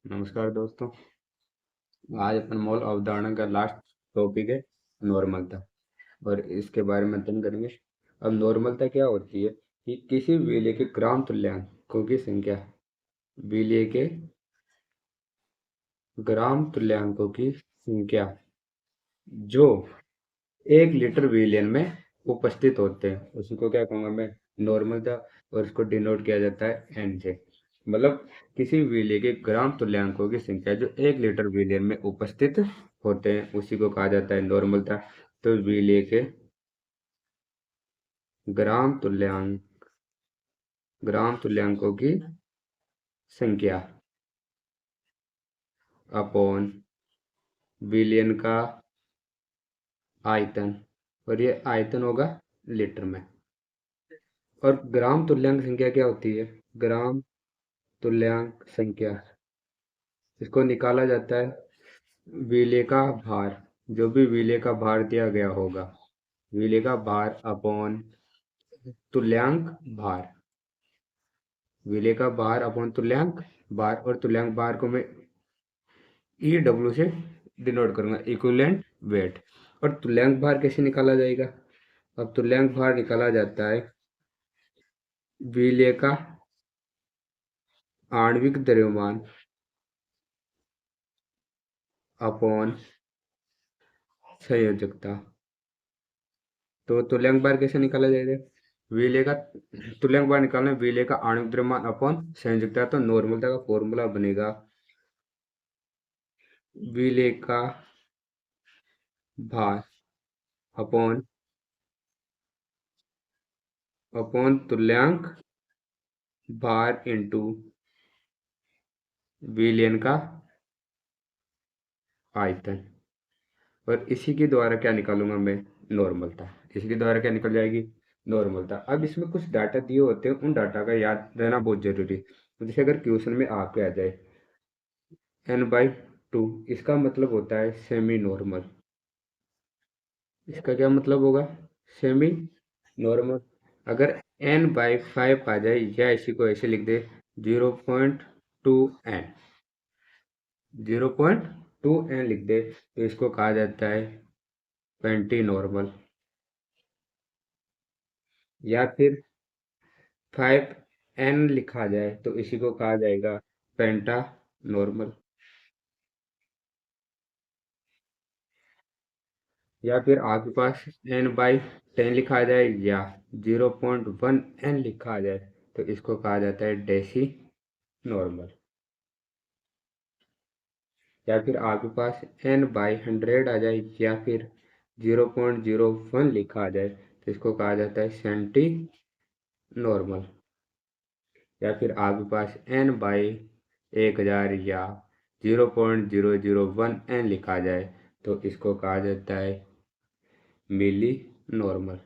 नमस्कार दोस्तों। आज अपन मॉल अवधारणा का लास्ट टॉपिक है नॉर्मलता, और इसके बारे में अध्ययन करेंगे। अब नॉर्मलता क्या होती है कि किसी विलेय के ग्राम तुल्यांकों की संख्या, विलेय के ग्राम तुल्यांकों की संख्या जो 1 लीटर विलियन में उपस्थित होते हैं, उसी को क्या कहूँगा मैं, नॉर्मलता। और इसको डिनोट किया जाता है एन से। मतलब किसी विलेय के ग्राम तुल्यांकों की संख्या जो 1 लीटर विलियन में उपस्थित होते हैं, उसी को कहा जाता है नॉर्मलता। तो विलेय के ग्राम तुल्यांक ग्राम तुल्यांकों की संख्या अपॉन विलियन का आयतन, और ये आयतन होगा लीटर में। और ग्राम तुल्यांक संख्या क्या होती है? ग्राम तुल्यांक संख्या, इसको निकाला जाता है विलेय का भार। जो भी विलेय का भार दिया गया होगा, विलेय का भार अपॉन तुल्यांक भार, विलेय का भार अपॉन तुल्यांक भार। और तुल्यांक भार को मैं ई डब्ल्यू से डिनोट करूंगा, इक्विवेलेंट वेट। और तुल्यांक भार कैसे निकाला जाएगा? अब तुल्यांक भार निकाला जाता है विलेय का आणविक द्रव्यमान अपॉन संयोजकता। तो तुल्यांक भार कैसे निकाला जाएगा? विलेय का तुल्यांक भार निकालना है विलेय का आणविक द्रव्यमान अपॉन संयोजकता। तो नॉर्मलता का फॉर्मूला बनेगा विलेय का भार अपॉन तुल्यांक भार इंटू विलियन का आयतन। और इसी के द्वारा क्या निकालूंगा मैं? नॉर्मलता। इसी के द्वारा क्या निकल जाएगी? नॉर्मलता। अब इसमें कुछ डाटा दिए होते हैं, उन डाटा का याद रहना बहुत जरूरी है। तो जैसे अगर क्वेश्चन में आपके आ जाए n/2, इसका मतलब होता है सेमी नॉर्मल। इसका क्या मतलब होगा? Semi normal. अगर n/5 आ जाए, या इसी को ऐसे लिख दे 0.2n, 0.2n लिख दे, तो इसको कहा जाता है पेंटी नॉर्मल। या फिर 5n लिखा जाए तो इसी को कहा जाएगा पेंटा नॉर्मल। या फिर आपके पास n/10 लिखा जाए या 0.1n लिखा जाए तो इसको कहा जाता है डेसी नॉर्मल। या फिर आपके पास n/100 आ जाए या फिर 0.01 लिखा आ जाए तो इसको कहा जाता है सेंटी नॉर्मल। या फिर आपके पास n/1000 या 0.001n लिखा जाए तो इसको कहा जाता है मिली नॉर्मल।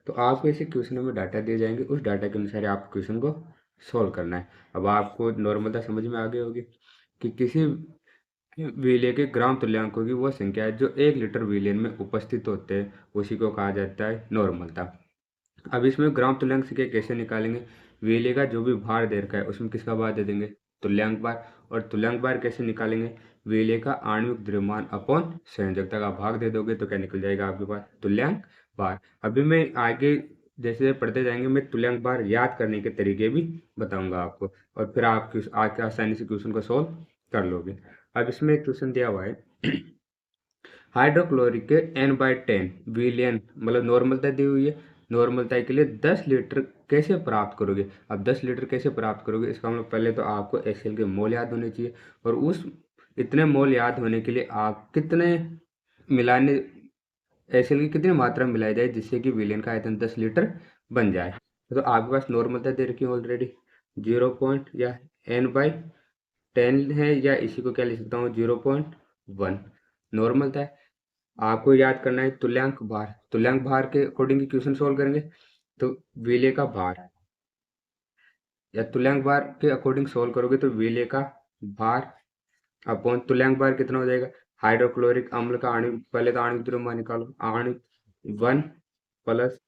तो आपको ऐसे क्वेश्चन में डाटा दिए जाएंगे, उस डाटा के अनुसार आपको क्वेश्चन को सॉल्व करना है। अब आपको नॉर्मलता समझ में आ गई होगी कि किसी विलेय के ग्राम तुल्यांकों की वो संख्या है जो 1 लीटर विलियन में उपस्थित होते हैं, उसी को कहा जाता है नॉर्मलता। अब इसमें ग्राम तुल्यांक संख्या कैसे निकालेंगे? विलेय का जो भी भार दे रखा है उसमें किसका भार दे देंगे? तुल्यांक भार। और तुल्यांक भार कैसे निकालेंगे? विलेय का आणविक द्रव्यमान अपॉन संयोजकता का भाग दे दोगे तो क्या निकल जाएगा आपके पास? तुल्यांक भार। अभी मैं आगे जैसे पढ़ते जाएंगे, मैं तुल्यांक भार याद करने के तरीके भी बताऊंगा आपको, और फिर आप आके आसानी से क्वेश्चन को सॉल्व कर लोगे। अब इसमें एक क्वेश्चन दिया हुआ है हाइड्रोक्लोरिक के n/10 विलियन, मतलब नॉर्मलता दी हुई है। नॉर्मलता के लिए 10 लीटर कैसे प्राप्त करोगे? अब 10 लीटर कैसे प्राप्त करोगे, इसका मतलब पहले तो आपको एक्सेल के मोल याद होने चाहिए, और उस इतने मोल याद होने के लिए आप कितने मिलाने, एक्सेल की कितनी मात्रा मिलाई जाए जिससे कि विलियन का आयतन 10 लीटर बन जाए। तो आपके पास नॉर्मलता दे रखी है ऑलरेडी 0 या n/10 है, या इसी को क्या लिख सकता हूँ 0.1 नॉर्मलता है। आपको याद करना है तुल्यांक भार। तुल्यांक भार के अकॉर्डिंग क्वेश्चन सोल्व करेंगे तो विलेय का भार, या तुल्यांक भार के अकॉर्डिंग सोल्व करोगे तो विलेय का भार अपॉन तुल्यांक भार कितना हो जाएगा? हाइड्रोक्लोरिक अम्ल का आणविक, पहले तो आणविक द्रव्यमान निकालो, आणविक 1 प्लस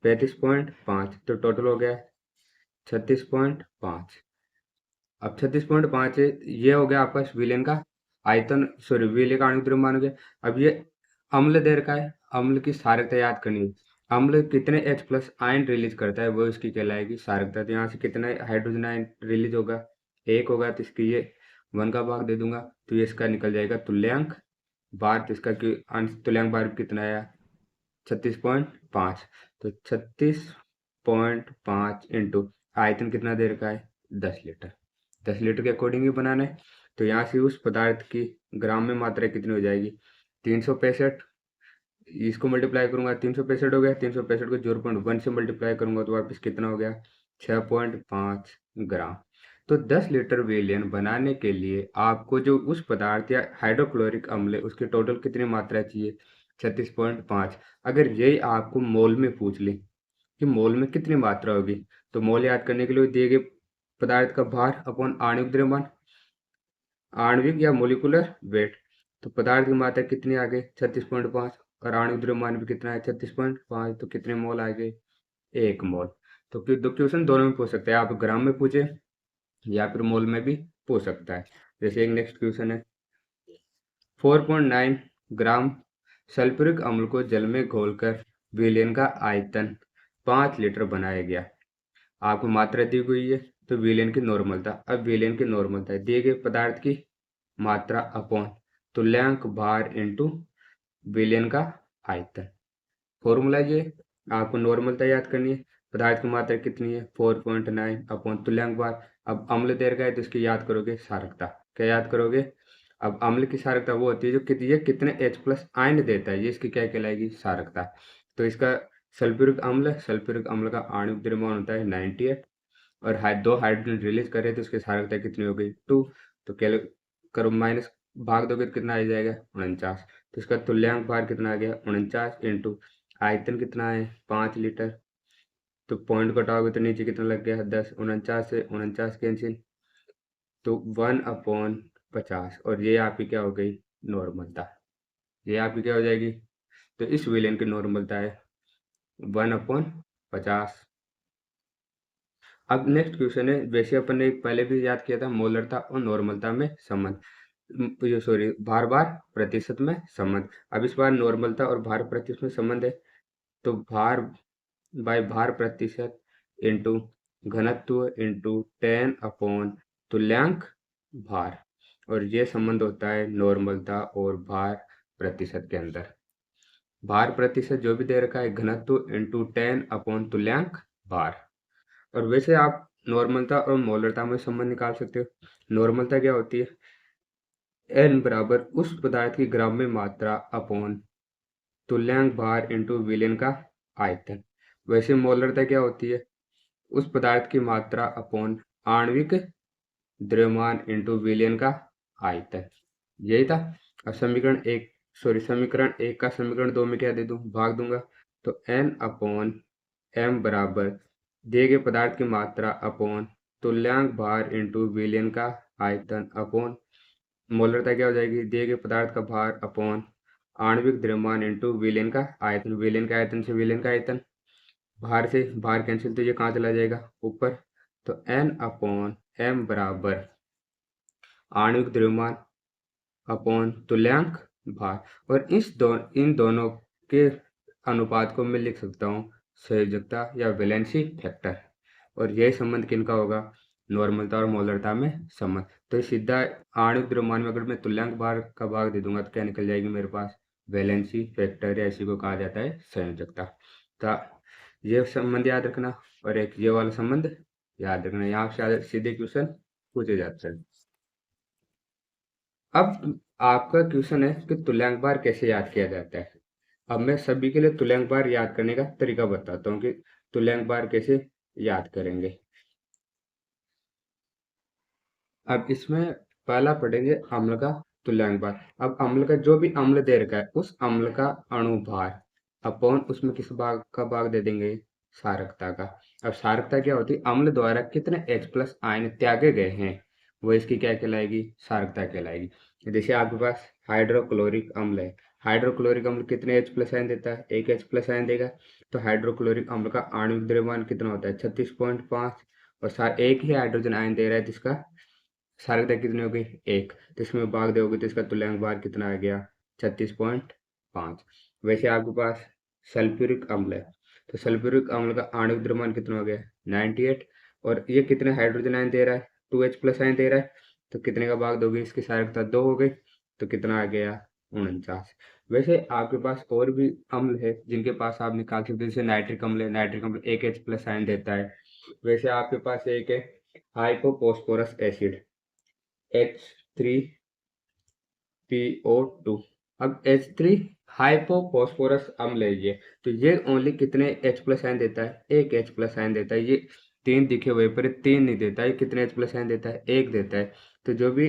35.5, तो टोटल हो गया 36.5। अब 36.5 है, ये हो गया आपका विलेन का आयतन, सॉरी विलेन का आणविक द्रव्यमान हो गया। अब ये अम्ल दे रखा है, अम्ल की क्षारकता याद करनी है। अम्ल कितने H प्लस आयन रिलीज करता है वो इसकी कहलाएगी क्षारकता। तो यहाँ से कितना हाइड्रोजन आयन रिलीज होगा, एक होगा, तो इसकी ये 1 का भाग दे दूंगा, तो ये इसका निकल जाएगा तुल्यांक बार। तो इसका तुल्यांक बार कितना आया, 36.5। तो 36.5 इंटू आयतन कितना दे रखा है, 10 लीटर। 10 लीटर के अकॉर्डिंग ही बनाना है। तो यहाँ से उस पदार्थ की ग्राम में मात्रा कितनी हो जाएगी, 365। इसको मल्टीप्लाई करूंगा, 365 हो गया, 365 को 0.1 से मल्टीप्लाई करूंगा तो वापस कितना हो गया, 6.5 ग्राम। तो 10 लीटर विलेन बनाने के लिए आपको जो उस पदार्थ या हाइड्रोक्लोरिक अम्ल है उसकी टोटल कितनी मात्रा चाहिए, 36.5। अगर यही आपको मोल में पूछ ले कि मोल में कितनी मात्रा होगी, तो मोल याद करने के लिए दिए गए पदार्थ का भार अपॉन आणविक द्रव्यमान, आणविक या मोलिकुलर वेट। तो पदार्थ की मात्रा कितनी आ गई, 36.5, और आणविक द्रव्यमान भी कितना है, 36.5। तो कितने मोल आ गए, 1 मोल। तो दो क्वेश्चन दोनों में पूछ सकते हैं, आप ग्राम में पूछे या फिर मोल में भी पूछ सकता है। जैसे एक नेक्स्ट क्वेश्चन है, 4.9 ग्राम सल्फ्यूरिक अम्ल को जल में घोलकर विलेन का आयतन 5 लीटर बनाया गया। आपको मात्रा दी हुई है, तो विलेन की नॉर्मलता। अब विलेन की नॉर्मलता दिए गए पदार्थ की मात्रा अपॉन तुल्यांक भार इंटू विलेन का आयतन। फॉर्मूला ये, आपको नॉर्मलता याद करनी है, पदार्थ की मात्रा कितनी है 4.9 अपॉन तुल्यांक भार। अब अम्ल दे रखा है तो इसकी याद करोगे क्षारकता, क्या याद करोगे। अब अम्ल की क्षारकता वो होती है जो ये कितने H प्लस आयन देता है, ये इसकी क्या कहलाएगी, क्षारकता। तो इसका सल्फ्यूरिक अम्ल का आणविक द्रव्यमान होता है 98, और 2 हाइड्रोजन रिलीज करे तो उसकी क्षारकता कितनी हो गई, 2। तो क्या करो, माइनस भाग दोगे तो कितना आ जाएगा, 49। तो इसका तुल्यांक भार कितना आ गया, 49 इंटू आयतन कितना है, 5 लीटर। तो पॉइंट घटाओगे तो नीचे कितना लग गया, 10। 49 से 49 कैंसिल, तो 1/50, और ये आपकी क्या हो गई, नॉर्मलता। ये आपकी क्या हो जाएगी, तो इस विलेन की नॉर्मलता है 1/50। अब नेक्स्ट क्वेश्चन है, वैसे अपन ने पहले भी याद किया था मोलरता और नॉर्मलता में संबंध, जो सॉरी भार भार प्रतिशत में संबंध। अब इस बार नॉर्मलता और भार प्रतिशत में संबंध है, तो भार बाय भार प्रतिशत इंटू घनत्व इंटू 10 अपॉन तुल्यांक भार, और ये संबंध होता है नॉर्मलता और भार प्रतिशत के अंदर। भार प्रतिशत जो भी दे रखा है, घनत्व इंटू 10 अपॉन तुल्यांक भार। और वैसे आप नॉर्मलता और मोलरता में संबंध निकाल सकते हो। नॉर्मलता क्या होती है, n बराबर उस पदार्थ की ग्राम में मात्रा अपॉन तुल्यांक भार इंटू विलेन का आयतन। वैसे मोलरता क्या होती है, उस पदार्थ की मात्रा अपॉन आणविक द्रव्यमान इंटू विलेन का आयतन। यही था। अब समीकरण एक का समीकरण दो में क्या दे दूं, भाग दूंगा। तो n अपॉन m बराबर दिए गए पदार्थ की मात्रा अपॉन तुल्यांक भार इंटू विलेन का आयतन अपॉन मोलरता क्या हो जाएगी, दिए गए पदार्थ का भार अपॉन आणविक द्रव्यमान इंटू विलेन का आयतन। विलेन का आयतन से विलेन का आयतन, भार से भार कैंसिल, तो ये कहाँ चला जाएगा, ऊपर। तो n अपॉन m बराबर आणविक द्रव्यमान अपॉन तुल्यांक भार, और इन दोनों के अनुपात को मैं लिख सकता हूँ संयोजकता या वैलेंसी फैक्टर। और यह संबंध किनका होगा, नॉर्मलता और मोलरता में संबंध। तो सीधा आणविक द्रव्यमान में अगर मैं तुल्यांक भार का भाग दे दूंगा तो क्या निकल जाएगी मेरे पास, वैलेंसी फैक्टर, या इसी को कहा जाता है संयोजकता। तो ये संबंध याद रखना, और एक ये वाला संबंध याद रखना। यहाँ से सीधे क्वेश्चन पूछे जाते हैं। अब आपका क्वेश्चन है कि तुल्यांक भार कैसे याद किया जाता है। अब मैं सभी के लिए तुल्यांक भार याद करने का तरीका बताता हूँ कि तुल्यांक भार कैसे याद करेंगे। अब इसमें पहला पढ़ेंगे अम्ल का तुल्यांक भार। अब अम्ल का जो भी अम्ल दे रखा है उस अम्ल का अणु भार अपॉन उसमें किस भाग का भाग दे देंगे, क्षारकता का। अब क्षारकता क्या होती है, अम्ल द्वारा कितने H प्लस आयन त्यागे गए हैं वो इसकी क्या कहलाएगी, क्षारकता कहलाएगी। जैसे आपके पास हाइड्रोक्लोरिक अम्ल है, हाइड्रोक्लोरिक अम्ल कितने H प्लस आयन देता है, एक H प्लस आयन देगा। तो हाइड्रोक्लोरिक अम्ल का आणविक द्रव्यमान कितना होता है, 36.5, और एक ही हाइड्रोजन आयन दे रहा है जिसका सार्थकता कितनी हो गई 1, तो इसमें भाग दोगे तो इसका तुल्यांक भार कितना आ गया 36.5। वैसे आपके पास सल्फ्यूरिक अम्ल है, तो सल्फ्यूरिक अम्ल का आणविक द्रव्यमान कितना हो गया 98, और ये कितने हाइड्रोजन आयन दे रहा है 2H+ आयन दे रहा है, तो कितने का भाग दोगे इसकी सार्थकता 2 हो गई, तो कितना आ गया 49। वैसे आपके पास और भी अम्ल है जिनके पास आप निकाल सकते हो, जैसे नाइट्रिक अम्ल है, नाइट्रिक अम्ल 1H+ आयन देता है। वैसे आपके पास एक है हाइपोफॉस्फोरस एसिड H3PO2। अब H3 हाइपोफॉस्फोरस अम्ल है ये, तो ये ओनली कितने H+ आयन देता है, एक H+ आयन देता है। ये तीन दिखे हुए पर ये तीन नहीं देता है, कितने H+ आयन देता है, एक देता है। तो जो भी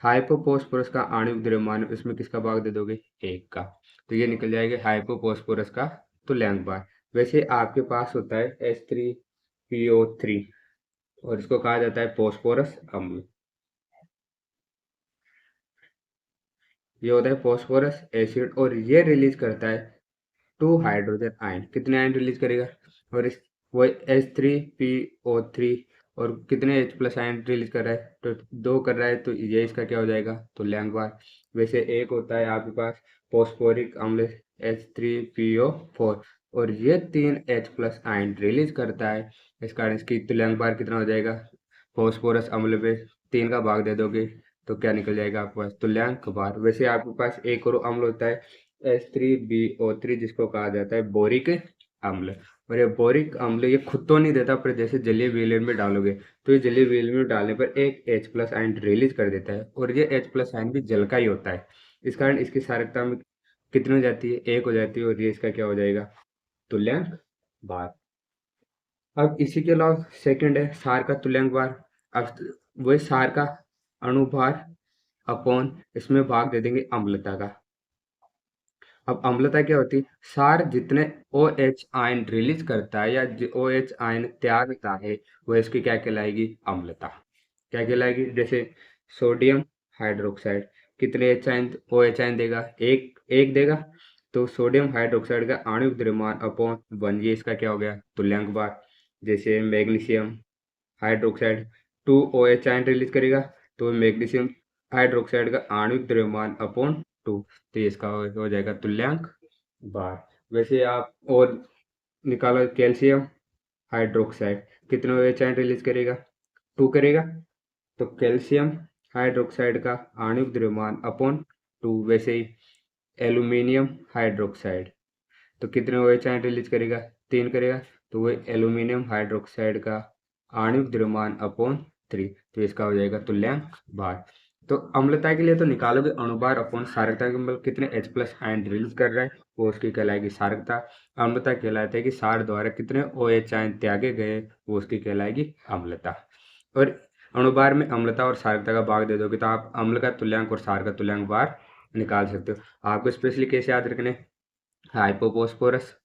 हाइपोफॉस्फोरस का आणविक द्रव्यमान है उसमें किसका भाग दे दोगे, एक का, तो ये निकल जाएगा हाइपोफॉस्फोरस का तुल्यांक भार। वैसे आपके पास होता है H3PO3 और इसको कहा जाता है फॉस्फोरस अम्ल। ये होता है फॉस्फोरस एसिड और ये रिलीज करता है 2 हाइड्रोजन आयन। कितने आयन रिलीज करेगा, और इस वो H3PO3 और कितने H+ आयन रिलीज कर रहा है, तो 2 कर रहा है, तो ये इसका क्या हो जाएगा तुल्यांक भार। वैसे एक होता है आपके पास फॉस्फोरिक अम्ल H3PO4 और ये 3H+ आयन रिलीज करता है, इस कारण इसकी तुल्यांक भार कितना हो जाएगा, फॉस्फोरस अम्ल पे 3 का भाग दे दोगे तो क्या निकल जाएगा आपके पास तुल्यांक भार। वैसे आपके पास एक और अम्ल होता है H3BO3 जिसको कहा जाता है बोरिक अम्ल। और ये बोरिक अम्ल ये खुद तो नहीं देता, पर जैसे जलीय विलयन में डालोगे तो ये जलीय विलयन में डालने पर एक H+ आयन रिलीज कर देता है, और ये H+ आयन भी जल का ही होता है। इस कारण इसकी सार्थकता में कितनी हो जाती है, एक हो जाती है, और ये इसका क्या हो जाएगा तुल्यांक भार। अब इसी के अलावा सेकंड है सार का तुल्यांक भार। अब वही सार का अणुभार अपॉन इसमें भाग दे देंगे अम्लता का। अब अम्लता क्या होती है, सार जितने OH आयन रिलीज करता है या OH आयन त्यागता है वह इसकी क्या कहलाएगी अम्लता। क्या कहलाएगी, जैसे सोडियम हाइड्रोक्साइड कितने H आयन OH आयन देगा, एक एक देगा, तो सोडियम हाइड्रोक्साइड का आणविक द्रव्यमान अपॉन 1, ये इसका क्या हो गया तुल्यांक भार। जैसे magnesium hydroxide 2OH ion release करेगा, तो मैग्नीशियम हाइड्रोक्साइड का आणविक द्रव्यमान अपॉन 2, तो ये इसका हो जाएगा तुल्यांक भार। वैसे आप और निकालो कैल्शियम हाइड्रोक्साइड कितने OH आयन रिलीज करेगा, 2 करेगा, तो कैल्शियम हाइड्रोक्साइड का आणविक द्रव्यमान अपॉन 2। वैसे ही एल्यूमिनियम हाइड्रोक्साइड तो कितने OH आयन रिलीज करेगा, 3 करेगा, तो वो एल्यूमिनियम हाइड्रोक्साइड का आणविक द्रव्यमान अपॉन 3, तो इसका हो जाएगा तुल्यांक भार। तो अम्लता के लिए तो निकालोगे अणुभार अपॉन सारकता के, मतलब कितने H+ आयन रिलीज कर रहा है वो उसकी कहलाएगी सारकता। अम्लता कहलाता है कि सार द्वारा कितने OH आयन त्यागे गए वो उसकी कहलाएगी अम्लता। और अणुभार में अम्लता और सारकता का भाग दे दोगे तो आप अम्ल का तुल्यांक और सार का तुल्यांक भार निकाल सकते हो। आपको स्पेशली कैसे याद रखने, हाइपोफॉस्फोरस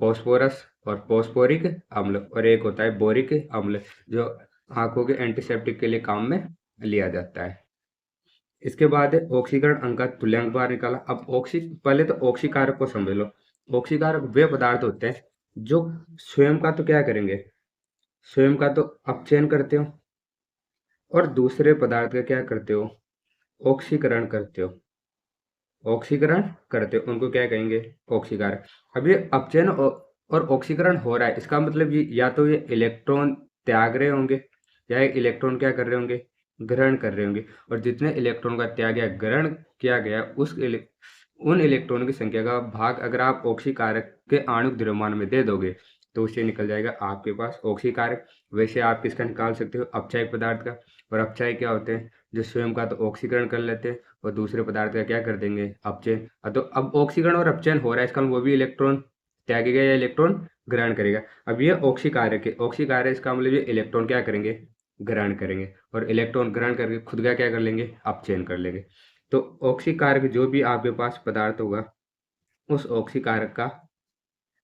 फॉस्फोरस और फॉस्फोरिक अम्ल, और एक होता है बोरिक अम्ल जो आंखों के एंटीसेप्टिक के लिए काम में लिया जाता है। इसके बाद है ऑक्सीकरण अंक का तुल्यांक भार निकाला। अब पहले तो ऑक्सीकारक को समझ लो। ऑक्सीकारक वे पदार्थ होते हैं जो स्वयं का तो क्या करेंगे, स्वयं का तो अपचयन करते हो और दूसरे पदार्थ का क्या करते हो, ऑक्सीकरण करते हो। ऑक्सीकरण करते हो उनको क्या कहेंगे ऑक्सीकारक। अब ये अपचयन और ऑक्सीकरण हो रहा है, इसका मतलब ये या तो ये इलेक्ट्रॉन त्याग रहे होंगे या ये इलेक्ट्रॉन क्या कर रहे होंगे, ग्रहण कर रहे होंगे। और जितने इलेक्ट्रॉन का त्याग या ग्रहण किया गया उन इलेक्ट्रॉन की संख्या का भाग अगर आप ऑक्सीकारक के आणविक द्रव्यमान में दे दोगे तो उससे निकल जाएगा आपके पास ऑक्सीकारक। वैसे आप किसका निकाल सकते हो, अपचायक पदार्थ का। और अपचायक क्या होते हैं, जो स्वयं का तो ऑक्सीकरण कर लेते हैं और दूसरे पदार्थ का क्या कर देंगे अपचयन। तो अब ऑक्सीकरण और अपचयन हो रहा है, इसका मतलब वो भी इलेक्ट्रॉन त्यागेगा या इलेक्ट्रॉन ग्रहण करेगा। अब ये ऑक्सीकारक है, ऑक्सीकारक इसका मतलब ये इलेक्ट्रॉन क्या करेंगे, ग्रहण करेंगे, और इलेक्ट्रॉन ग्रहण करके खुद का क्या कर लेंगे, अपचयन कर लेंगे। तो ऑक्सीकारक जो भी आपके पास पदार्थ होगा उस ऑक्सीकारक का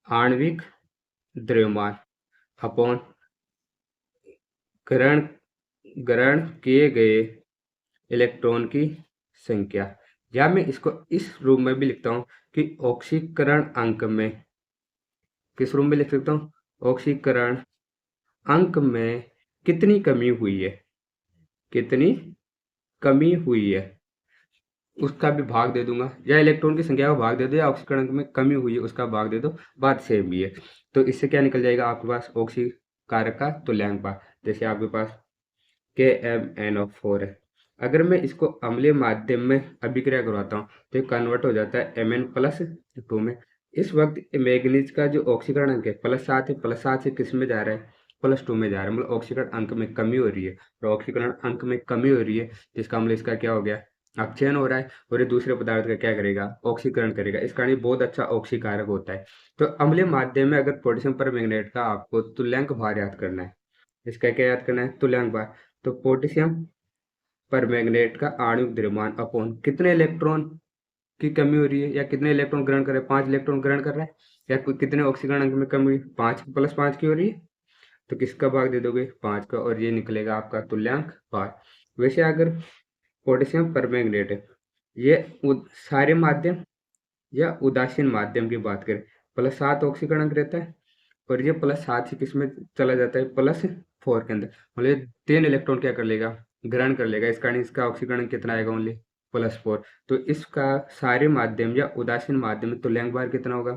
आणविक द्रव्यमान अपॉन ग्रहण ग्रहण किए गए इलेक्ट्रॉन की संख्या, या मैं इसको इस रूप में भी लिखता हूं कि ऑक्सीकरण अंक में, किस रूप में लिख सकता हूं, ऑक्सीकरण अंक में कितनी कमी हुई है, कितनी कमी हुई है उसका भी भाग दे दूंगा, या इलेक्ट्रॉन की संख्या का भाग दे दो, या ऑक्सीकरण अंक में कमी हुई है उसका भाग दे दो, बात सेम भी है। तो इससे क्या निकल जाएगा आपके पास ऑक्सीकारक का तुल्यांक भार। जैसे आपके पास KMnO4 है, अगर मैं इसको अम्लीय माध्यम में अभिक्रिया करवाता हूँ तो ये कन्वर्ट हो जाता है Mn+2 में। इस वक्त मैग्नीज का जो ऑक्सीकरण अंक है +7 है, +7 से किस में जा रहा है, +2 में जा रहा है, मतलब ऑक्सीकरण अंक में कमी हो रही है। और ऑक्सीकरण अंक में कमी हो रही है जिसका मतलब इसका क्या हो गया, अपचयन हो रहा है, और ये दूसरे पदार्थ का क्या करेगा, ऑक्सीकरण करेगा। इस कारण ये बहुत अच्छा ऑक्सीकारक होता है। तो अम्लीय माध्यम में अगर पोटेशियम परमैंगनेट का आपको तुल्यांक भार याद करना है, इसका क्या याद करना है, तुल्यांक भार। तो पोटेशियम परमैंगनेट का आणविक द्रव्यमान अपॉन कितने इलेक्ट्रॉन की कमी हो रही है, या कितने इलेक्ट्रॉन ग्रहण कर रहे हैं, 5 इलेक्ट्रॉन ग्रहण कर रहा है, या कितने ऑक्सीकरण अंक में कमी हुई, 5 +5 की हो रही है। तो किसका भाग दे दोगे, 5 का, और ये निकलेगा आपका तुल्यांक भार। वैसे अगर पोटेशियम परमैंगनेट है, ये सारे माध्यम या उदासीन माध्यम की बात करें, +7 ऑक्सीकरण अंक रहता है, और ये +7 से किस में चला जाता है, +4 के अंदर, मतलब ये 3 इलेक्ट्रॉन क्या कर लेगा, ग्रहण कर लेगा। इस कारण इसका ऑक्सीकरण कितना आएगा, ओनली +4। तो इसका सारे माध्यम या उदासीन माध्यम में तुल्यांक भार कितना होगा,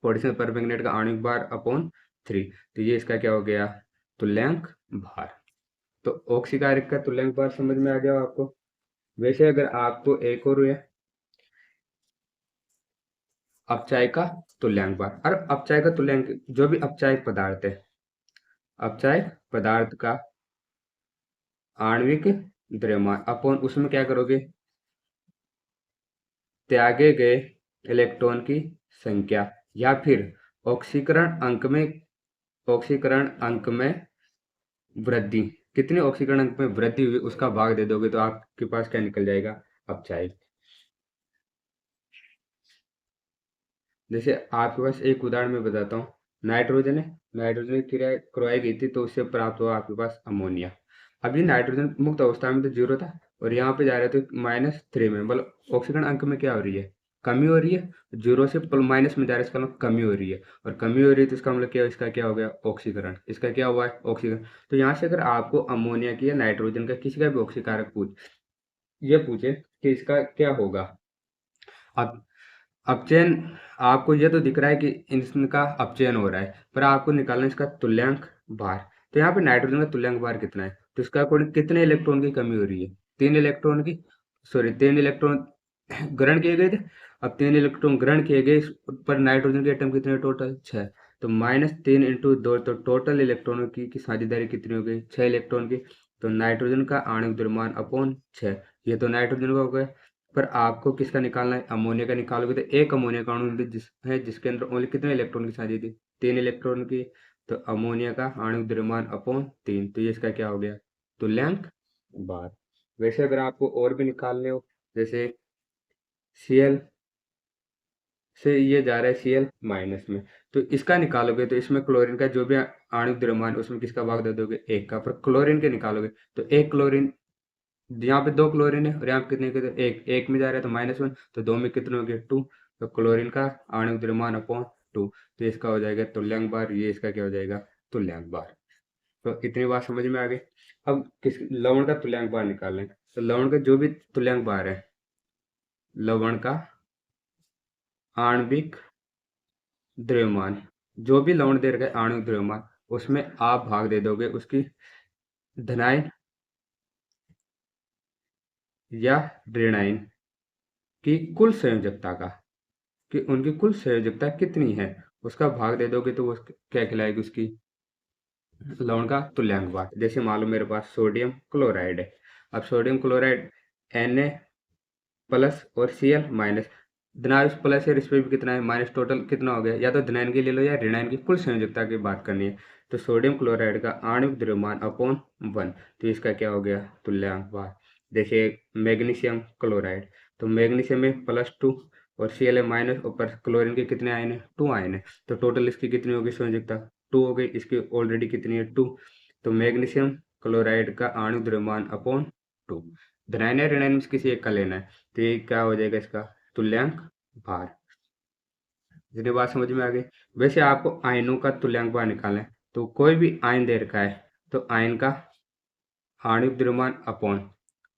पोटेशियम परमैंगनेट का आणविक भार अपॉन 3। तो ये इसका क्या हो गया, तुल्यांक भार। तो ऑक्सीकारक का तुल्यांक भार समझ में आ गया आपको। वैसे अगर आपको एक और है अपचाय का तुल्यांक भार, और अपचाय का तुल्यांक, जो भी अपचायक पदार्थ है, अपचायक पदार्थ का आणविक द्रव्यमान अपॉन उसमें क्या करोगे, त्यागे गए इलेक्ट्रॉन की संख्या, या फिर ऑक्सीकरण अंक में, ऑक्सीकरण अंक में वृद्धि, कितने ऑक्सीकरण अंक में वृद्धि हुई उसका भाग दे दोगे, तो आपके पास क्या निकल जाएगा, अपचायक। जैसे आपके पास एक उदाहरण मैं बताता हूँ, नाइट्रोजन है, नाइट्रोजन की क्रिया करवाई गई थी तो उससे प्राप्त हुआ आपके पास अमोनिया। अभी नाइट्रोजन मुक्त अवस्था में तो 0 था, और यहाँ पे जा रहे थे -3 में, मतलब ऑक्सीकरण अंक में क्या हो रही है, कमी हो रही है। 0 से माइनस में जा रहा है, इसका मतलब कमी हो रही है, और कमी हो रही है तो इसका मतलब क्या, इसका क्या हो गया, ऑक्सीकरण। इसका क्या हुआ है, ऑक्सीकरण। तो यहाँ से अगर आपको अमोनिया की या नाइट्रोजन का किसी का भी ऑक्सीकारक ये पूछे कि इसका क्या होगा, अब अपचयन, आपको ये तो दिख रहा है कि इनका अपचयन हो रहा है, पर आपको निकालना है इसका तुल्यांक भार। तो यहाँ पे नाइट्रोजन का तुल्यांक भार कितना है, तो इसका अकॉर्डिंग कितने इलेक्ट्रॉन की कमी हो रही है, 3 इलेक्ट्रॉन की, सॉरी 3 इलेक्ट्रॉन ग्रहण किए गए थे। अब 3 इलेक्ट्रॉन ग्रहण किए गए, पर नाइट्रोजन के एटम कितने टोटल, 6। तो -3 × 2, तो टोटल इलेक्ट्रॉनों की साझेदारी कितनी हो गई, 6 इलेक्ट्रॉन की। तो नाइट्रोजन का आणविक द्रव्यमान अपॉन 6, ये तो नाइट्रोजन का हो गया। पर आपको किसका निकालना है, अमोनिया का निकालोगे तो एक अमोनिया का अणु जिसके अंदर ओनली कितने इलेक्ट्रॉन की साझी थी, 3 इलेक्ट्रॉन की। तो अमोनिया का आणविक द्रव्यमान अपॉन 3, तो ये इसका क्या हो गया, तुल्यांक भार। वैसे अगर आपको और भी निकालने हो, जैसे Cl से ये जा रहा है Cl- में, तो इसका निकालोगे तो इसमें क्लोरीन का जो भी आणविक द्रव्यमान उसमें किसका भाग दे दोगे, एक का। पर क्लोरीन के निकालोगे तो एक क्लोरीन, यहाँ पे 2 क्लोरीन है, और यहाँ पे कितने के, तो एक में जा रहा है तो -1, तो 2 में कितने हो गए, 2। तो क्लोरीन का आणविक द्रव्यमान अपॉन 2, तो इसका हो जाएगा तुल्यांक भार, ये इसका क्या हो जाएगा, तुल्यांक भार। तो इतनी बात समझ में आ गई। अब किस लवण का तुल्यांक भार निकालना है, तो लवण का जो भी तुल्यांक भार है, लवण का आणविक द्रव्यमान, जो भी लवण दे रखा है आणविक द्रव्यमान, उसमें आप भाग दे दोगे उसकी धनायन या ऋणायन की कुल संयोजकता का, कि उनकी कुल संयोजकता कितनी है, उसका भाग दे दोगे तो वो क्या कहलाएगी, उसकी लवण का तुल्यांक भार। जैसे मान लो मेरे पास सोडियम क्लोराइड है, अब सोडियम क्लोराइड Na+ और Cl-, धनावेश प्लस है, इस पे भी कितना है माइनस, टोटल कितना हो गया, या तो धनायन की ले लो या ऋणायन की कुल संयोजकता की बात करनी है। तो सोडियम क्लोराइड का आणविक द्रव्यमान अपॉन 1, तो इसका क्या हो गया, तुल्यांक भार। जैसे मैग्नीशियम क्लोराइड, तो मैग्नीशियम में +2 और Cl- ऊपर क्लोरीन के कितने आयन है, 2 आयन है, तो टोटल इसकी कितनी होगी संयोजकता, 2 हो गई, इसकी ऑलरेडी कितनी है, 2। तो मैग्नीशियम क्लोराइड का आणविक द्रव्यमान अपॉन 2, धनायन या ऋणायन में से किसी एक का लेना है, तो ये क्या हो जाएगा, इसका तुल्यांक भार। इतनी बात समझ में आ गई। वैसे आपको आयनों का तुल्यांक भार निकालना है, तो कोई भी आयन दे रखा है तो आयन का आणविक द्रव्यमान अपॉन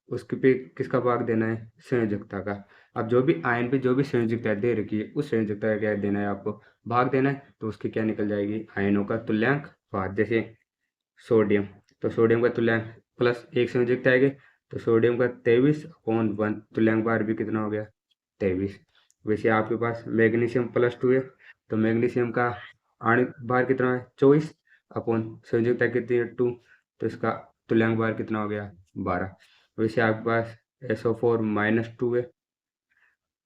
उसके पे किसका भाग देना है, संयोजकता का। अब जो भी आयन पे जो भी संयोजकता दे रखी है उस संयोजकता का क्या देना है आपको, भाग देना है। तो उसकी क्या निकल जाएगी, आयनों का तुल्यांक भाग। जैसे सोडियम, तो सोडियम का तुल्यांक प्लस एक संयोजकता आएगी, तो सोडियम का 23/1 तुल्यांक भार भी कितना हो गया, 23। वैसे आपके पास मैग्नीशियम +2 है, तो मैग्नीशियम का आणविक भार कितना है, 24 अपॉन संयोजकता कितनी है, 2, तो इसका तुल्यांक भार कितना हो गया, 12। वैसे आपके पास SO4 - 2 है,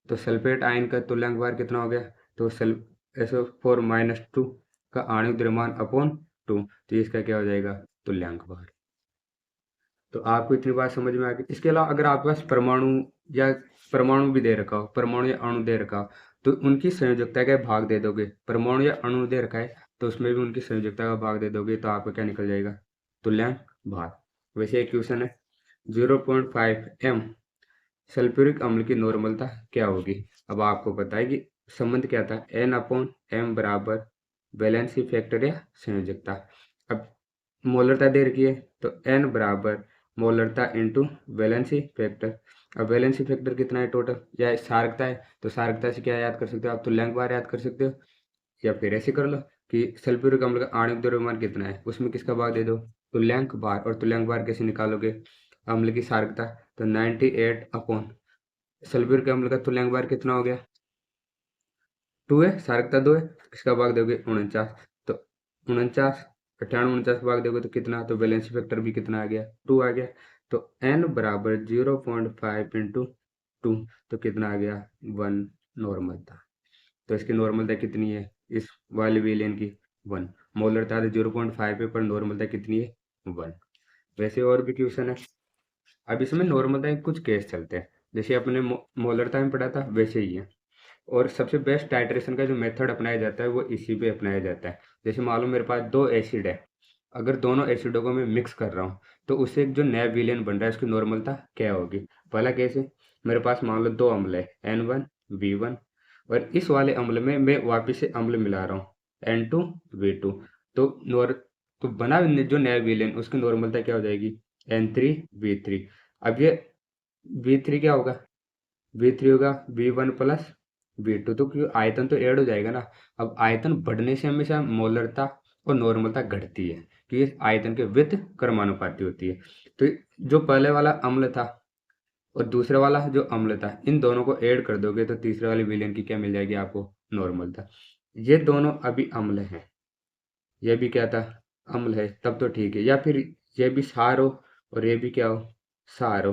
तो सल्फेट आयन का तुल्यांक भार कितना हो गया, तो SO4 - 2 का आणविक द्रव्यमान अपॉन 2, तो इसका क्या हो जाएगा, तुल्यांक भार। तो आपको इतनी बात समझ में आ गई। इसके अलावा अगर आपके पास परमाणु या परमाणु भी दे रखा हो, परमाणु या अणु दे रखा हो, तो उनकी संयोजकता का भाग दे दोगे। परमाणु या अणु दे रखा है तो उसमें भी उनकी संयोजकता का भाग दे दोगे, तो आपका क्या निकल जाएगा, तुल्यांक भार। वैसे एक क्वेश्चन है 0.5 m सल्फ्यूरिक अम्ल की नॉर्मलता क्या होगी। अब आपको पता है कि संबंध क्या था, N/m बराबर वैलेंसी फैक्टर या संयोजकता। अब मोलरता दे रखी है, तो N बराबर मोलरता इंटू वैलेंसी फैक्टर। अब वैलेंसी फैक्टर कितना है टोटल, या सारकता है, तो सारकता से क्या याद कर सकते हो आप, तुल्यांक भार याद कर सकते हो। या फिर ऐसे कर लो कि सल्फ्यूरिक अम्ल का आणविक द्रव्यमान कितना है, उसमें किसका भाग दे दो, तुल्यांक भार। और तुल्यांक भार कैसे निकालोगे, अम्ल की सारकता, तो 98 अपॉन सल्फ्यूरिक अम्ल का तुल्यांक भार कितना हो गया, 2 है, सारकता 2 है, किसका भाग दोगे, 49। तो 49, 98 49 भाग दोगे तो कितना, तो बैलेंस फैक्टर भी कितना आ गया, 2 आ गया। तो n बराबर 0.5 इंटू 2, तो कितना आ गया, 1 नॉर्मलता। तो इसकी नॉर्मलता कितनी है, इस वाले विलेन की 1। मोलरता तो 0.5 है, पर नॉर्मलता कितनी है, 1। वैसे और भी क्वेश्चन है। अब इसमें नॉर्मलता के कुछ केस चलते हैं, जैसे अपने मोलरता में पढ़ा था वैसे ही है। और सबसे बेस्ट टाइट्रेशन का जो मेथड अपनाया जाता है वो इसी पे अपनाया जाता है। जैसे मान लो मेरे पास 2 एसिड है, अगर दोनों एसिडों को मैं मिक्स कर रहा हूँ तो उससे एक जो नया विलेन बन रहा है उसकी नॉर्मलता क्या होगी। पहला केस है, मेरे पास मान लो 2 अम्ल है, N1 V1, और इस वाले अम्ल में मैं वापिस से अम्ल मिला रहा हूँ N2V2। तो नॉर तो बना जो नया विलेन उसकी नॉर्मलता क्या हो जाएगी, N3V3। अब ये V3 क्या होगा, V3 होगा V1 प्लस V2, तो क्यों आयतन तो ऐड हो जाएगा ना। अब आयतन बढ़ने से हमेशा मोलरता और नॉर्मलता घटती है, कि आयतन के वित्त क्रमानुपाती होती है। तो जो पहले वाला अम्ल था और दूसरे वाला जो अम्ल था, इन दोनों को ऐड कर दोगे तो तीसरे वाले विलेन की क्या मिल जाएगी आपको, नॉर्मलता। ये दोनों अभी अम्ल हैं, ये भी क्या था, अम्ल है, तब तो ठीक है। या फिर ये भी क्षार हो और ये भी क्या हो, क्षार हो,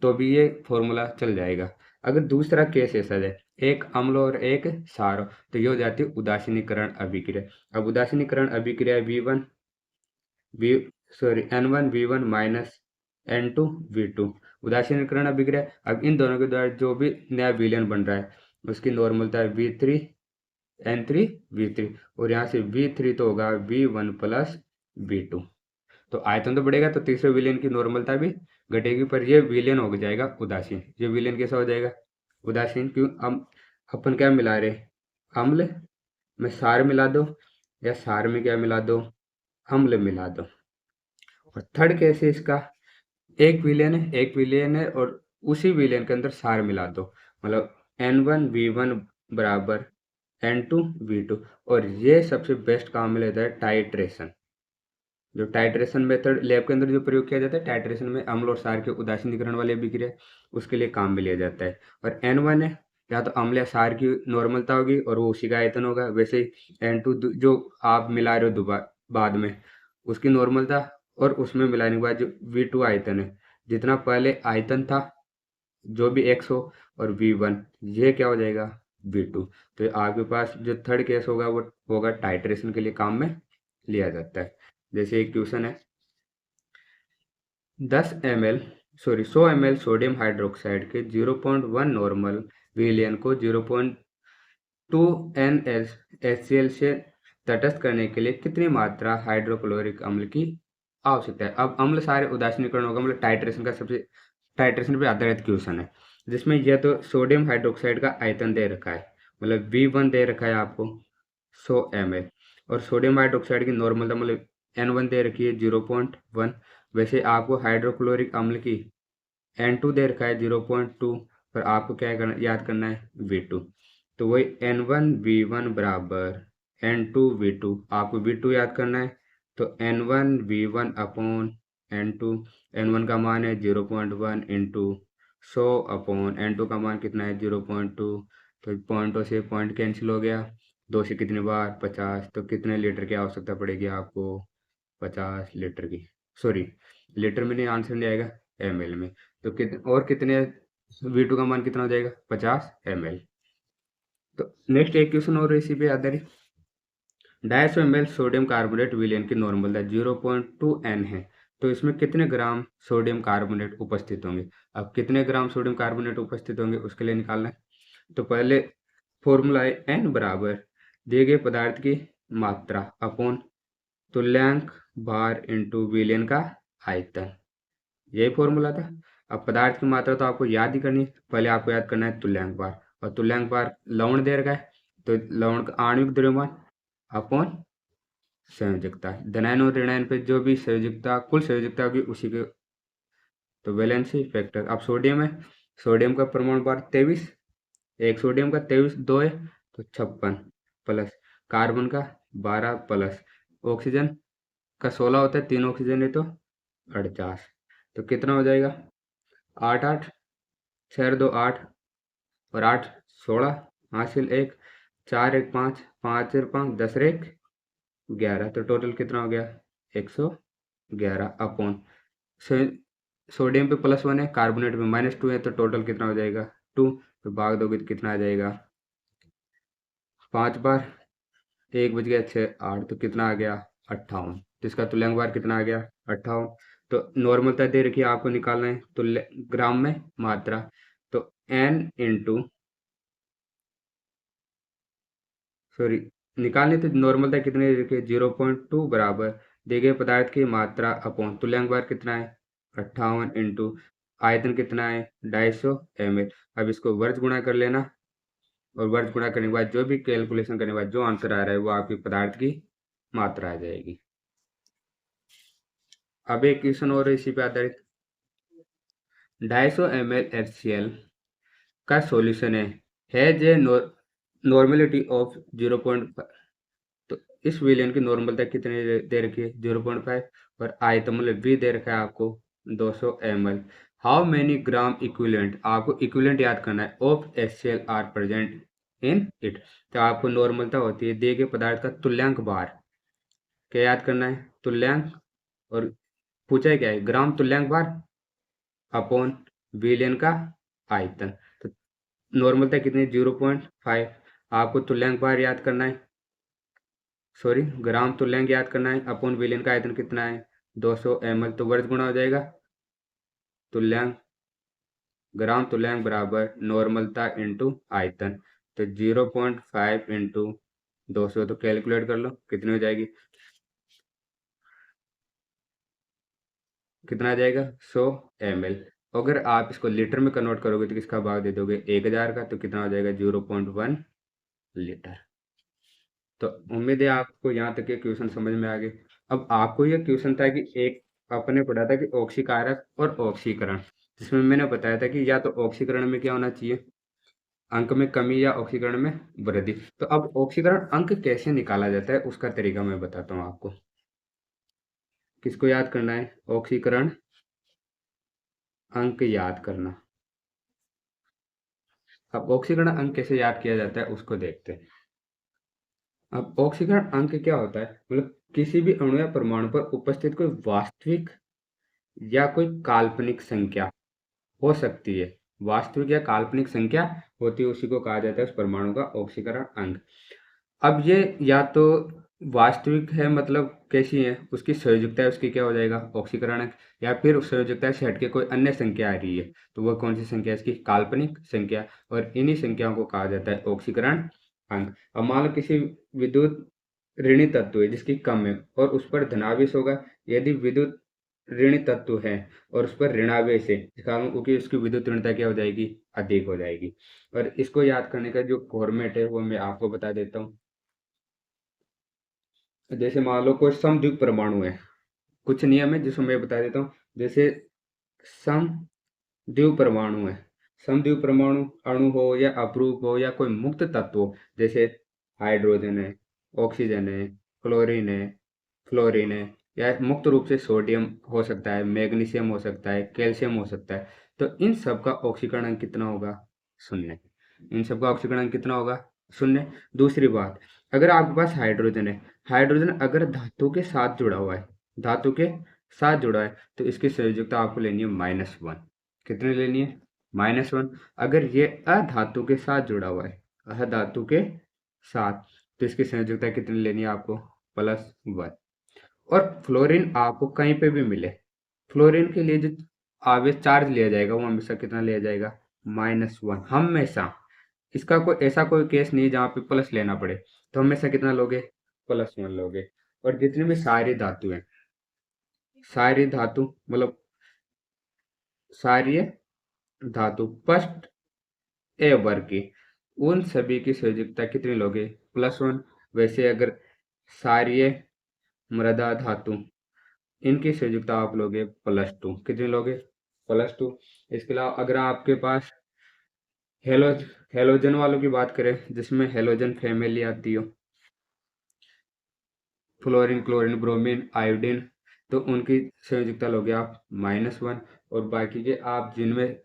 तो भी ये फॉर्मूला चल जाएगा। अगर दूसरा केस ऐसा है, एक अम्ल और एक क्षार हो, तो ये हो जाती है उदासीनीकरण अभिक्रिया। अब उदासीनीकरण अभिक्रिया वी N1V1 माइनस N2V2 उदासीनीकरण अभिक्रिया। अब इन दोनों के द्वारा जो भी नया विलेन बन रहा है उसकी नॉर्मलता है V3N3V3, और यहाँ से V3 तो होगा V1 प्लस V2। तो आयतन तो बढ़ेगा तो तीसरे विलेन की नॉर्मलता भी घटेगी, पर ये विलेन हो जाएगा उदासीन। ये विलेन कैसा हो जाएगा, उदासीन। क्यों, हम अपन क्या मिला रहे, अम्ल में क्षार मिला दो, या क्षार में क्या मिला दो, अम्ल मिला दो। और थर्ड केस है इसका, एक विलेन है और उसी विलेन के अंदर क्षार मिला दो, मतलब N1V1 बराबर N2V2। और ये सबसे बेस्ट काम में लेता है टाइट्रेशन। जो टाइट्रेशन मेथड लैब के अंदर जो प्रयोग किया जाता है, टाइट्रेशन में अम्ल और क्षार के उदासीनीकरण वाली अभिक्रिया, उसके लिए काम में लिया जाता है। और N1 है, या तो अम्ल या क्षार की नॉर्मलता होगी और वो उसी का आयतन होगा। वैसे ही N2 जो आप मिला रहे हो दोबारा बाद में, उसकी नॉर्मलता और उसमें मिलाने के बाद जो V2 आयतन है, जितना पहले आयतन था जो भी x हो, और V1 ये क्या हो जाएगा, V2। तो आपके पास जो थर्ड केस होगा वो होगा टाइट्रेशन के लिए काम में लिया जाता है। जैसे एक क्वेश्चन है, 100 ml सोडियम हाइड्रोक्साइड के 0.1 नॉर्मल विलयन को 0.2 NaCl से तटस्थ करने के लिए कितनी मात्रा हाइड्रोक्लोरिक अम्ल की आवश्यकता है। अब अम्ल सारे उदासीनीकरण होगा, मतलब टाइट्रेशन का सबसे टाइट्रेशन पे आधारित क्वेश्चन है, जिसमें यह तो सोडियम हाइड्रोक्साइड का आयतन दे रखा है, मतलब V1 दे रखा है आपको 100 ml, और सोडियम हाइड्रोक्साइड की नॉर्मल मतलब N1 दे रखी है 0.1। वैसे आपको हाइड्रोक्लोरिक अम्ल की N2 दे रखा है 0.2, पर आपको क्या करना, याद करना है V2। तो वही N1V1 बराबर N2V2, आपको V2 याद करना है। तो N1V1 अपॉन N2, N1 का मान है 0.1 इंटू 100 अपॉन N2 का मान कितना है 0.2। तो पॉइंटों से पॉइंट कैंसिल हो गया, 2 से कितने बार 50, तो कितने लीटर की आवश्यकता पड़ेगी आपको, 50 लीटर की। सॉरी, लीटर में नहीं, आंसर नहीं आएगा, ml में। तो कितने V2 का मान कितना हो जाएगा, 50 ml। तो नेक्स्ट एक क्वेश्चन और इसी पे आधारित, 250 ml सोडियम कार्बोनेट विलयन की नॉर्मल है 0.2 N है, तो इसमें कितने ग्राम सोडियम कार्बोनेट उपस्थित होंगे। अब कितने ग्राम सोडियम कार्बोनेट उपस्थित होंगे उसके लिए निकालना है। तो पहले फॉर्मूला है N बराबर दिए गए पदार्थ की मात्रा अपॉन तुल्यांक भार इंटू विलयन का आयतन, यही फॉर्मूला था। अब पदार्थ की मात्रा तो आपको याद ही करनी है, पहले आपको याद करना है तुल्यांक भार, और तुल्यांक भार लवण दे रखा है, तो लवण का आणविक द्रव्यमान अपॉन संयोजकता, धनायन और ऋणायन पे जो भी संयोजकता, कुल संयोजकता होगी उसी के, तो वैलेंसी फैक्टर। अब सोडियम है, सोडियम का परमाणु भार 23, एक सोडियम का 23, दो है तो 56 प्लस कार्बन का 12 प्लस ऑक्सीजन का 16 होता है, 3 ऑक्सीजन है तो 48। तो कितना हो जाएगा, 8 8, 6 2 8 और 8 16, हासिल 1, 4 1 5, 5 4 5, 10 1 11, तो टोटल कितना हो गया 111 अपॉन सोडियम पे +1 है, कार्बोनेट पे -2 है, तो टोटल कितना हो जाएगा 2। तो भाग दोगे तो कितना आ जाएगा, 5 बार 1 बज गया 6 8, तो कितना आ गया 58। तो इसका तुल्यांक भार कितना आ गया 58। तो नॉर्मलता दे रखी है, आपको निकालना है तुल्य ग्राम में मात्रा, तो N इंटू, सॉरी, निकालने तो नॉर्मलता कितने दे रखी है 0.2 बराबर दिए गए पदार्थ की मात्रा अपॉन तुल्यांक भार कितना है 58 इंटू आयतन कितना है 250 ml। अब इसको वर्ग गुणा कर लेना, और वर्ग गुणा करने के बाद जो भी कैलकुलेशन करने के बाद जो आंसर आ रहा है वो आपकी पदार्थ की मात्रा आ जाएगी। अब एक क्वेश्चन और इसी पे आधारित, 250 ml HCl का सॉल्यूशन है जे नॉर्मेलिटी ऑफ 0.5, तो इस विलयन की नॉर्मलता कितने दे रखी है 0.5, और आयतन मतलब V दे रखा है आपको 200 ml। How many gram equivalent, आपको इक्विवेलेंट याद करना है, of HCl are present in it. तो आपको नॉर्मलता होती है दिए गए पदार्थ का तुल्यांक भार, क्या याद करना है तुल्यांक, और पूछा है क्या है ग्राम तुल्यांक भार अपॉन विलयन का आयतन। तो नॉर्मलता कितनी 0.5, आपको तुल्यांक भार याद करना है, सॉरी ग्राम तुल्यांक याद करना है, अपॉन विलयन का आयतन कितना है 200 ml, तो वर्ग गुणा हो जाएगा तुल्यांक, ग्राम तुल्यांक बराबर नॉर्मलता इंटू आयतन। तो 0.5 इंटू 200, तो कैलकुलेट कर लो कितनी हो जाएगी, कितना आ जाएगा 100 ml। अगर आप इसको लीटर में कन्वर्ट करोगे तो किसका भाग दे दोगे 1000 का, तो कितना हो जाएगा 0.1 लीटर। तो उम्मीद है आपको यहाँ तक के क्वेश्चन समझ में आ गए। अब आपको ये क्वेश्चन था कि एक आपने पढ़ा था कि ऑक्सीकारक और ऑक्सीकरण, जिसमें मैंने बताया था कि या तो ऑक्सीकरण में क्या होना चाहिए, अंक में कमी, या ऑक्सीकरण में वृद्धि। तो अब ऑक्सीकरण अंक कैसे निकाला जाता है उसका तरीका मैं बताता हूँ आपको। किसको याद करना है, ऑक्सीकरण अंक याद करना। अब ऑक्सीकरण अंक कैसे याद किया जाता है उसको देखते हैं। अब ऑक्सीकरण अंक क्या होता है, मतलब किसी भी अणु या परमाणु पर उपस्थित कोई वास्तविक या कोई काल्पनिक संख्या हो सकती है, वास्तविक या काल्पनिक संख्या होती है, उसी को कहा जाता है उस परमाणु का ऑक्सीकरण अंक। अब ये या तो वास्तविक है, मतलब कैसी है उसकी संयोजकता है, उसकी क्या हो जाएगा ऑक्सीकरण अंक, या फिर उस संयोजकता से हटके कोई अन्य संख्या आ रही है, तो वह कौन सी संख्या है, इसकी काल्पनिक संख्या, और इन्हीं संख्याओं को कहा जाता है ऑक्सीकरण अंक। अब मान लो किसी विद्युत ऋणी तत्व है जिसकी कम है और उस पर धनावेश होगा, यदि विद्युत ऋणी तत्व है और उस पर ऋणावेश है, क्योंकि उसकी विद्युत ऋणता क्या हो जाएगी, अधिक हो जाएगी। और इसको याद करने का जो फॉर्मेट है वो मैं आपको बता देता हूँ। जैसे मान लो कोई समद्विक परमाणु है, कुछ नियम है जिसको मैं बता देता हूँ। जैसे सम द्विपरमाणु है, समद्वीप परमाणु अणु हो या अपरूप हो या कोई मुक्त तत्व हो, जैसे हाइड्रोजन है, ऑक्सीजन है, क्लोरीन है, फ्लोरीन है, या मुक्त रूप से सोडियम हो सकता है, मैग्नीशियम हो सकता है, कैल्शियम हो सकता है। तो इन सब का ऑक्सीकरण अंक कितना होगा? शून्य। इन सब का ऑक्सीकरण अंक कितना होगा? शून्य। दूसरी बात, अगर आपके पास हाइड्रोजन है, हाइड्रोजन अगर धातु के साथ जुड़ा हुआ है, धातु के साथ जुड़ा है, तो इसकी संयोजकता आपको लेनी है -1। कितनी लेनी है? -1। अगर ये अधातु के साथ जुड़ा हुआ है, अधातु के साथ, तो इसकी संयोजकता कितनी लेनी है आपको? +1। और फ्लोरीन आपको कहीं पे भी मिले, फ्लोरीन के लिए जो आवेश चार्ज लिया जाएगा वो हमेशा कितना लिया जाएगा? -1 हमेशा। इसका कोई ऐसा कोई केस नहीं है जहाँ पे प्लस लेना पड़े, तो हमेशा कितना लोगे? +1 लोगे। और जितनी भी सारी धातु हैं, सारी धातु मतलब सारी धातु फर्स्ट ए वर्ग की, उन सभी की संयोजकता कितनी लोगे? +1। वैसे अगर क्षारीय मृदा धातु, इनकी संयोजकता आप लोगे +2। कितनी लोगे? +2। इसके अलावा अगर आपके पास हेलो हेलोजन वालों की बात करें, जिसमें हेलोजन फैमिली आती हो, फ्लोरीन, क्लोरीन, ब्रोमीन, आयोडीन, तो उनकी संयोजकता लोगे आप -1। और बाकी के आप जिनमें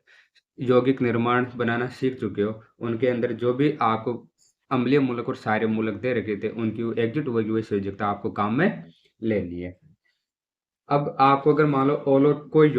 यौगिक निर्माण बनाना सीख चुके हो, उनके अंदर जो भी आपको अम्लीय मूलक और क्षारीय मूलक दे रखे थे, उनकी एकजुट हुई हुई संयोजकता आपको काम में लेनी है। अब आपको अगर मान लो ऑल और कोई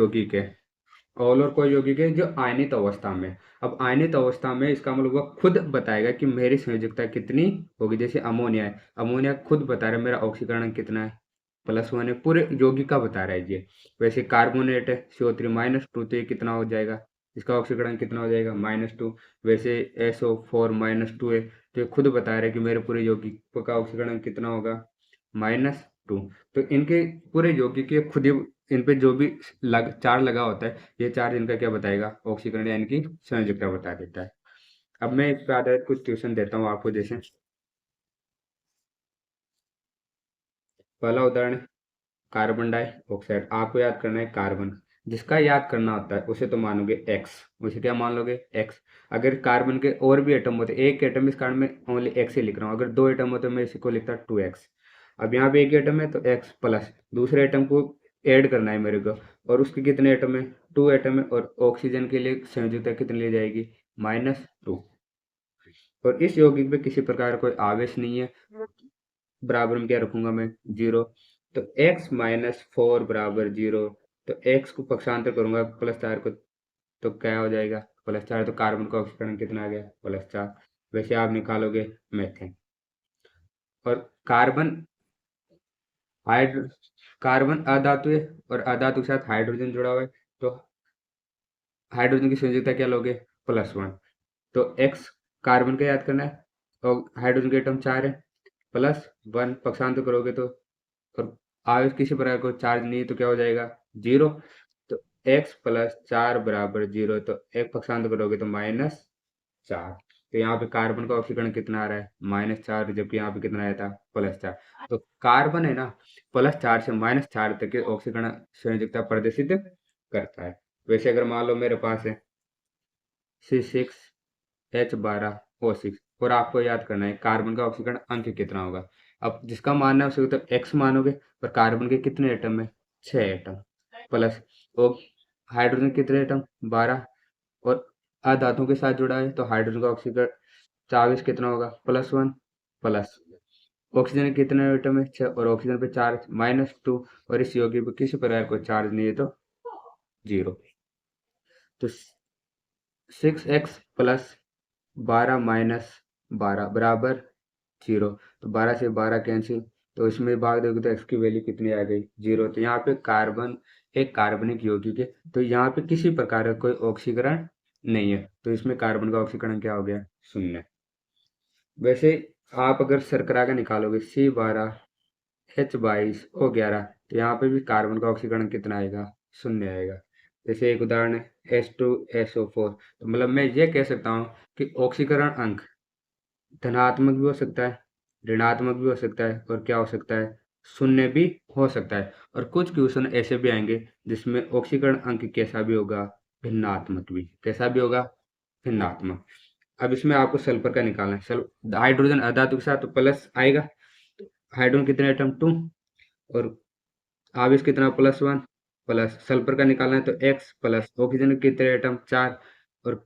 यौगिक है जो आयनित अवस्था में, अब आयनित अवस्था में इसका मतलब वह खुद बताएगा कि मेरी संयोजकता कितनी होगी। जैसे अमोनिया है, अमोनिया खुद बता रहा है मेरा ऑक्सीकरण कितना है, +1 है, पूरे यौगिक का बता रहा है ये। वैसे कार्बोनेट है CO3 -2, तो ये कितना हो जाएगा? इसका ऑक्सीकरण कितना हो जाएगा? -2। वैसे SO4 -2 है, तो ये खुद बता रहा है कि मेरे पूरे यौगिक का ऑक्सीकरण कितना होगा? -2। तो इनके पूरे यौगिक के खुद ही इन पे जो भी चार्ज लगा होता है, ये चार्ज इनका क्या बताएगा? ऑक्सीकरण यानी कि संयोजकता बता देता है। अब मैं इस पे आधारित कुछ ट्यूशन देता हूँ आपको। जैसे पहला उदाहरण, कार्बन डाइऑक्साइड आपको याद करना है कार्बन। जिसका याद करना होता है उसे तो मानोगे एक्स, उसे क्या मान लोगे? एक्स। अगर कार्बन के और भी एटम होते, एक एटम इस कारण में ओनली एक्स ही लिख रहा हूँ, अगर दो एटम होते मैं इसी को लिखता 2x। अब यहाँ पे एक एटम है तो एक्स प्लस दूसरे एटम को ऐड करना है मेरे को, और उसके कितने एटम है? 2 एटम है। और ऑक्सीजन के लिए संयोजकता कितनी ली जाएगी? -2। और इस यौगिक में किसी प्रकार का कोई आवेश नहीं है, बराबर में क्या रखूंगा मैं? 0। तो x-4 बराबर 0। तो x को पक्षांतर करूंगा +4 को, तो क्या हो जाएगा? +4। तो कार्बन का ऑक्सीकरण कितना आ गया? +4। वैसे आप निकालोगे मेथेन। और कार्बन हाइड्रो कार्बन अधातु है, और अधातु के साथ हाइड्रोजन जुड़ा हुआ है, तो हाइड्रोजन की संयोजकता क्या लोगे? +1। तो x कार्बन का याद करना है, और हाइड्रोजन के एटम 4 है, +1 पक्षांतर करोगे तो, और आवेश किसी प्रकार को चार्ज नहीं है तो क्या हो जाएगा? 0। तो x + 4 बराबर 0। तो एक पक्षांतर करोगे तो -4। तो यहाँ पे कार्बन का ऑक्सीकरण कितना आ रहा है? -4, जबकि यहाँ पे कितना आया था? +4। तो कार्बन है ना, +4 से -4 तक के ऑक्सीकरण संयोजकता प्रदर्शित करता है। वैसे अगर मान लो मेरे पास है C6H12O6, और आपको याद करना है कार्बन का ऑक्सीकरण अंक कितना होगा। अब जिसका मानना है उसे तो x मानोगे, पर कार्बन के कितने एटम है? 6 एटम, प्लस और हाइड्रोजन कितने एटम? 12। और अधातुओं के साथ जुड़ा है तो हाइड्रोजन का ऑक्सीकरण चार्ज कितना होगा? +1। प्लस ऑक्सीजन के कितने एटम है? 6। और ऑक्सीजन पे चार्ज -2। और इस यौगिक पे किसी प्रकार को चार्ज नहीं है तो 0। तो 6x + 12 - 12 बराबर 0। तो 12 से 12 कैंसिल, तो इसमें भाग दोगे तो x की वैल्यू कितनी आ गई? 0। तो यहाँ पे कार्बन एक कार्बनिक यौगिक है, तो यहाँ पे किसी प्रकार का कोई ऑक्सीकरण नहीं है, तो इसमें कार्बन का ऑक्सीकरण क्या हो गया? 0। वैसे आप अगर शर्करा का निकालोगे C12H22O11, तो यहाँ पे भी कार्बन का ऑक्सीकरण कितना आएगा? 0 आएगा। जैसे एक उदाहरण है H2SO4, तो मतलब मैं ये कह सकता हूँ कि ऑक्सीकरण अंक धनात्मक भी हो सकता है, ऋणात्मक भी हो सकता है, और क्या हो सकता है? शून्य भी हो सकता है। और कुछ क्वेश्चन ऐसे भी आएंगे जिसमें ऑक्सीकरण अंक कैसा भी होगा, भिन्नात्मक भी कैसा भी होगा, भिन्नात्मक। अब इसमें आपको सल्फर का निकालना है। हाइड्रोजन अधातु के साथ तो प्लस आएगा, हाइड्रोजन कितने एटम, 2, और आवेश कितना, +1, प्लस सल्फर का निकालना है तो x, प्लस ऑक्सीजन के कितने एटम, 4, और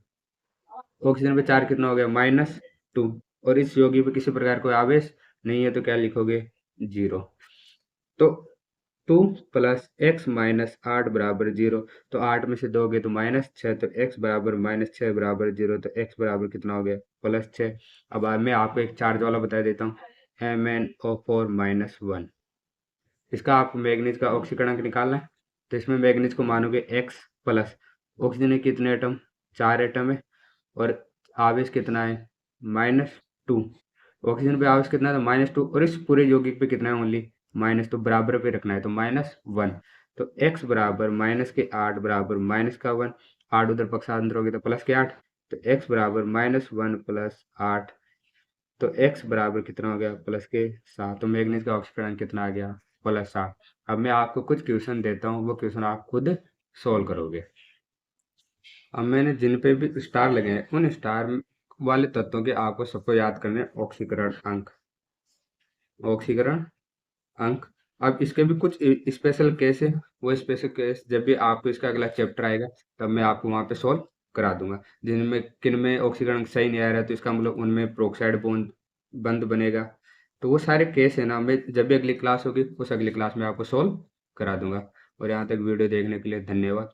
ऑक्सीजन पे 4 कितना हो गया, -2, और इस यौगिक पे किसी प्रकार कोई आवेश नहीं है तो क्या लिखोगे, 0। तो 2 प्लस एक्स माइनस 8 बराबर 0। तो 8 में से दोगे तो -6, तो x बराबर -6 बराबर 0, तो x बराबर कितना हो गया, +6। अब मैं आपको एक चार्ज वाला बता देता हूँ, MnO4-1। इसका आपको मैग्नीज का ऑक्सीकरण निकालना है। तो इसमें मैग्नीज को मानोगे x, प्लस ऑक्सीजन के कितने एटम, 4 एटम है, और आवेश कितना है, -2। ऑक्सीजन पे आवेश कितना है, तो -2, और इस पूरे यौगिक पे कितना है, ओनली माइनस, तो बराबर पे रखना है तो -1। तो x बराबर -8 बराबर -1, 8 उधर पक्षांतर हो गया तो +8, तो x बराबर -1 प्लस 8, तो x बराबर कितना हो गया, +7। तो मैग्नीज का ऑक्सीकरण कितना आ गया, +7। अब मैं आपको कुछ क्वेश्चन देता हूँ, वो क्वेश्चन आप खुद सोल्व करोगे। अब मैंने जिन पे भी स्टार लगे हैं उन स्टार वाले तत्वों के आपको सबको याद करने हैं ऑक्सीकरण अंक, ऑक्सीकरण अंक। अब इसके भी कुछ स्पेशल केस है, वो स्पेशल केस जब भी आपको इसका अगला चैप्टर आएगा तब मैं आपको वहाँ पे सॉल्व करा दूंगा। जिनमें किन में ऑक्सीकरण अंक सही नहीं आ रहा है तो इसका मतलब उनमें प्रोक्साइड बॉन्ड बंद बनेगा। तो वो सारे केस है ना, मैं जब भी अगली क्लास होगी उस अगली क्लास में आपको सॉल्व करा दूंगा। और यहाँ तक वीडियो देखने के लिए धन्यवाद।